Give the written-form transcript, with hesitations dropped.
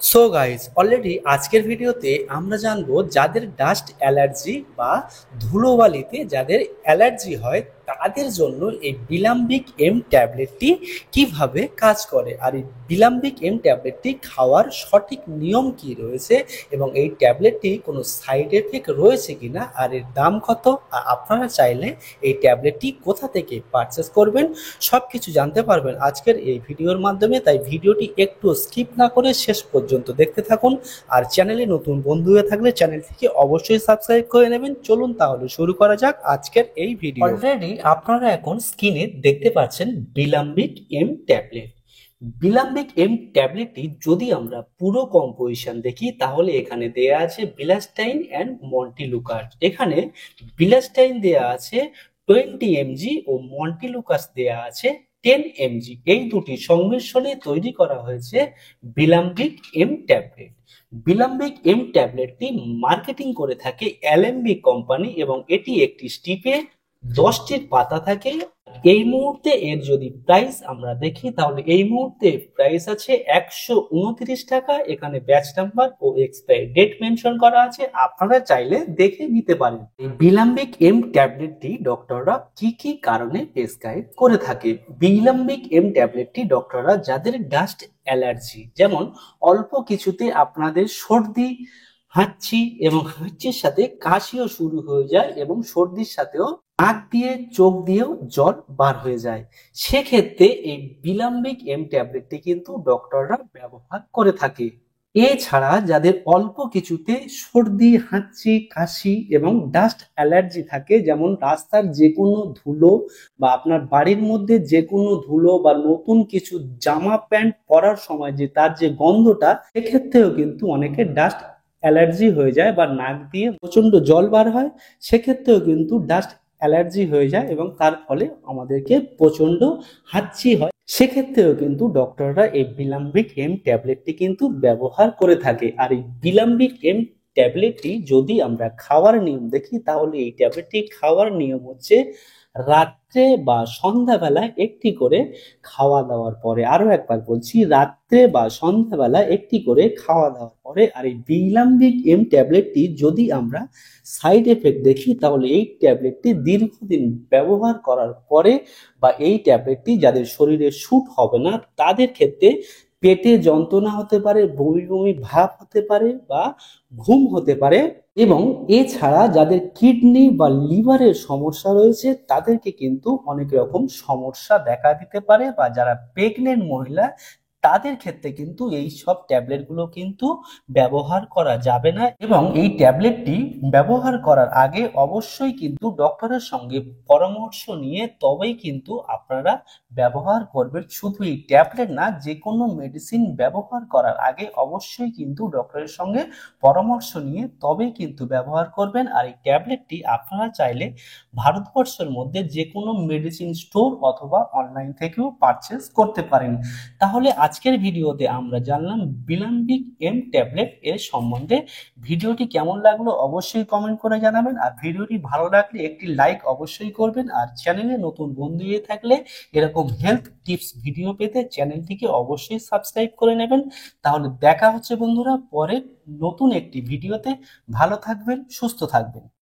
So guys already আজকের ভিডিওতে আমরা জানবো যাদের ডাস্ট অ্যালার্জি বা ধুলোবালিতে যাদের অ্যালার্জি হয় তাদের জন্য এই বিলাম্বিক এম ট্যাবলেটটি কিভাবে কাজ করে আর এই বিলাম্বিক এম ট্যাবলেটটি খাওয়ার সঠিক নিয়ম কি রয়েছে এবং এই ট্যাবলেটটি কোনো সাইড এফেক্ট রয়েছে কিনা আর এর দাম কত আর আপনারা চাইলে এই ট্যাবলেটটি কোথা থেকে পারচেস করবেন সব কিছু জানতে পারবেন আজকের এই ভিডিওর মাধ্যমে। তাই ভিডিওটি একটু স্কিপ না করে শেষ পর্যন্ত দেখতে থাকুন। আর চ্যানেলে নতুন বন্ধু হয়ে থাকলে চ্যানেলটিকে অবশ্যই সাবস্ক্রাইব করে নেবেন। চলুন তাহলে শুরু করা যাক আজকের এই ভিডিও। অলরেডি আপনারা এখন স্ক্রিনে দেখতে পাচ্ছেন বিলাম্বিক এম ট্যাবলেট। বিলাম্বিক এম ট্যাবলেটটি যদি আমরা পুরো কম্পোজিশন দেখি তাহলে এখানে দেয়া আছে বিলাস্টাইন অ্যান্ড মন্টিলুকাস। এখানে বিলাস্টাইন দেয়া আছে 20 mg ও মন্টিলুকাস দেয়া আছে 10 mg। এই দুটি সংমিশ্রণে তৈরি করা হয়েছে বিলাম্বিক এম ট্যাবলেট। বিলাম্বিক এম ট্যাবলেটটি মার্কেটিং করে থাকে অ্যালেম্বিক কোম্পানি এবং এটি একটি স্টিপে 10টির পাতা থাকে। এই মুহূর্তে এর যদি প্রাইস আমরা দেখি তাহলে এই মুহূর্তে প্রাইস আছে 129 টাকা। এখানে ব্যাচ নাম্বার ও এক্সপায়ারি ডেট মেনশন করা আছে, আপনারা চাইলে দেখে নিতে পারেন। এই বিলাম্বিক এম ট্যাবলেটটি ডক্টররা কি কি কারণে প্রেসক্রাইব করে থাকে। বিলাম্বিক এম ট্যাবলেটটি ডক্টররা যাদের ডাস্ট অ্যালার্জি, যেমন অল্প কিছুতে আপনাদের সর্দি, হাঁচি এবং হাঁচির সাথে কাশিও শুরু হয়ে যায় এবং সর্দির সাথেও নাক দিয়ে চোখ দিয়েও জল বার হয়ে যায়, সেক্ষেত্রে এই বিলাম্বিক এম ট্যাবলেটটি কিন্তু ডক্টররা ব্যবহার করে থাকে। এছাড়া যাদের অল্প কিছুতে সর্দি, হাঁচি, কাশি এবং ডাস্ট অ্যালার্জি থাকে, যেমন রাস্তার যে কোনো ধুলো বা আপনার বাড়ির মধ্যে যে কোনো ধুলো বা নতুন কিছু জামা প্যান্ট পরার সময় যে তার যে গন্ধটা, সেক্ষেত্রেও কিন্তু অনেকের ডাস্ট অ্যালার্জি হয়ে যায় বা নাক দিয়ে প্রচন্ড জল বার হয়, সেক্ষেত্রেও কিন্তু ডাস্ট অ্যালার্জি হয়ে যায় এবং তার ফলে আমাদেরকে প্রচন্ড হাঁচি হয়, সেক্ষেত্রেও কিন্তু ডক্টররা এই বিলাম্বিক এম ট্যাবলেটটি কিন্তু ব্যবহার করে থাকে। আর এই বিলাম্বিক এম ট্যাবলেটটি যদি আমরা খাওয়ার নিয়ম দেখি তাহলে এই ট্যাবলেটটি খাওয়ার নিয়ম হচ্ছে রাত্রে বা সন্ধ্যাবেলা একটি করে খাওয়া দাওয়ার পরে। আরো একবার বলছি, রাত্রে বা সন্ধ্যাবেলা একটি করে খাওয়া দাওয়ার পরে। আর এই বিলাম্বিক এম ট্যাবলেটটি যদি আমরা সাইড এফেক্ট দেখি তাহলে এই ট্যাবলেটটি দীর্ঘদিন ব্যবহার করার পরে বা এই ট্যাবলেটটি যাদের শরীরে স্যুট হবে না তাদের ক্ষেত্রে পেটে যন্ত্রণা হতে পারে, বমি বমি ভাব হতে পারে বা ঘুম হতে পারে। এবং এছাড়া যাদের কিডনি বা লিভারের সমস্যা রয়েছে তাদেরকে কিন্তু অনেক রকম সমস্যা দেখা দিতে পারে, বা যারা প্রেগনেন্ট মহিলা তাদের ক্ষেত্রে কিন্তু এই সব ট্যাবলেটগুলো কিন্তু ব্যবহার করা যাবে না। এবং এই ট্যাবলেটটি ব্যবহার করার আগে অবশ্যই কিন্তু ডক্টরের সঙ্গে পরামর্শ নিয়ে তবেই কিন্তু আপনারা ব্যবহার করবেন। শুধু এই ট্যাবলেট না, যে কোনো মেডিসিন ব্যবহার করার আগে অবশ্যই কিন্তু ডক্টরের সঙ্গে পরামর্শ নিয়ে তবেই কিন্তু ব্যবহার করবেন। আর এই ট্যাবলেটটি আপনারা চাইলে ভারতবর্ষের মধ্যে যে কোনো মেডিসিন স্টোর অথবা অনলাইন থেকেও পারচেস করতে পারেন। তাহলে আজকের ভিডিওতে আমরা জানলাম বিলাম্বিক এম ট্যাবলেট এর সম্বন্ধে। ভিডিওটি কেমন লাগলো অবশ্যই কমেন্ট করে জানাবেন, আর ভিডিওটি ভালো লাগলে একটি লাইক অবশ্যই করবেন। আর চ্যানেলে নতুন বন্ধু হয়ে থাকলে এরকম হেলথ টিপস ভিডিও পেতে চ্যানেলটিকে অবশ্যই সাবস্ক্রাইব করে নেবেন। তাহলে দেখা হচ্ছে বন্ধুরা পরে নতুন একটি ভিডিওতে। ভালো থাকবেন, সুস্থ থাকবেন।